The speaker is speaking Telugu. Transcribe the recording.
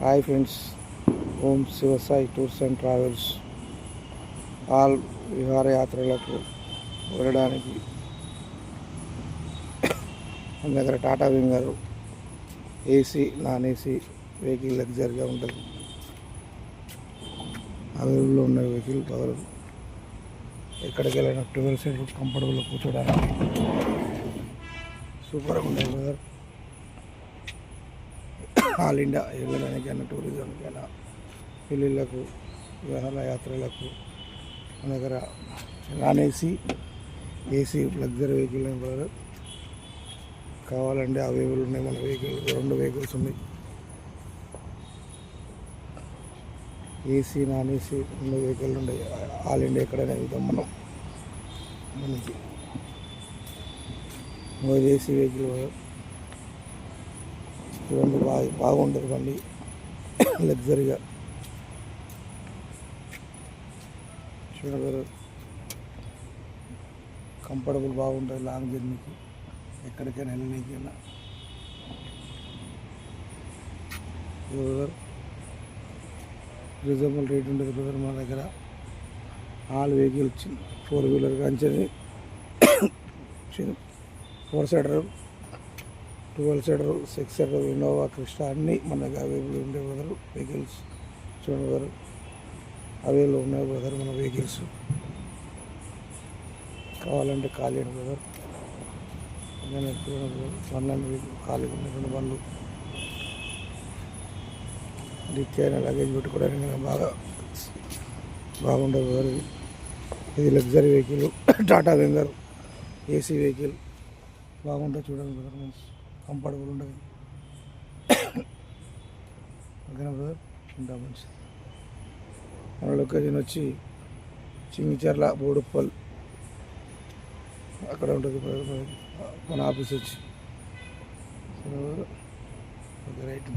Hi friends, Om Shivasai tours and travels all విహారయాత్రలకు వెళ్ళడానికి మన దగ్గర Tata winger AC non AC vehicle లగ్జరీగా ఉంటుంది. అవైలబుల్లో ఉన్న వెహికల్ పవర్ ఎక్కడికి వెళ్ళినా 12 సీట్లు కంఫర్టబుల్గా కూర్చోడానికి సూపర్గా ఉంటుంది బ్రదర్. ఆల్ ఇండియా వెళ్ళడానికైనా టూరిజంకైనా పెళ్ళిళ్ళకు విహారయాత్రలకు మన దగ్గర non AC AC luxury vehicle brother కావాలంటే అవైలబుల్ ఉన్నాయి. మన వెహికల్ 2 వెహికల్స్ ఉన్నాయి. ఏసీ నాన్ ఏసీ 2 వెహికల్ ఉన్నాయి. ఆల్ ఇండియా ఎక్కడైనా వెళ్తాం మనం. మనకి ఏసీ వెహికల్ చూడండి, బాగుంటుంది బండి లగ్జరీగా. చూడగలరు, కంఫర్టబుల్ బాగుంటుంది లాంగ్ జర్నీకి, ఎక్కడికైనా వెళ్ళనీకైనా. రీజనబుల్ రేట్ ఉంటుంది బ్రదర్ మన దగ్గర. ఆల్ వెహికల్ 4 వీలర్ కానీ 4 seater 12 seater 6 seater Innova Crysta అన్నీ మన దగ్గర అవైలబుల్ ఉండే బ్రదర్ వెహికల్స్. చూడండి బ్రదర్, అవైలబుల్ ఉన్నాయి బ్రదర్ మన వెహికల్స్. కావాలంటే ఖాళీ అండి బ్రదర్. బండ్లు ఖాళీగా ఉన్నాయి, 2 బండ్లు. డిక్కీ అయినా లగేజ్ పెట్టుకోవడానికి బాగుంటుంది బ్రదర్. ఇది luxury vehicle Tata winger AC vehicle బాగుంటుంది. చూడండి బ్రదర్, మంచి కంఫర్టబుల్ ఉంటుంది. ఓకేనా బ్రదర్, ఉంటా మంచి. మన లొకేషన్ వచ్చి చింగిచర్ల బోడుప్పల్ అక్కడ ఉంటుంది బ్రదర్ మన ఆఫీస్ వచ్చి. Okay right.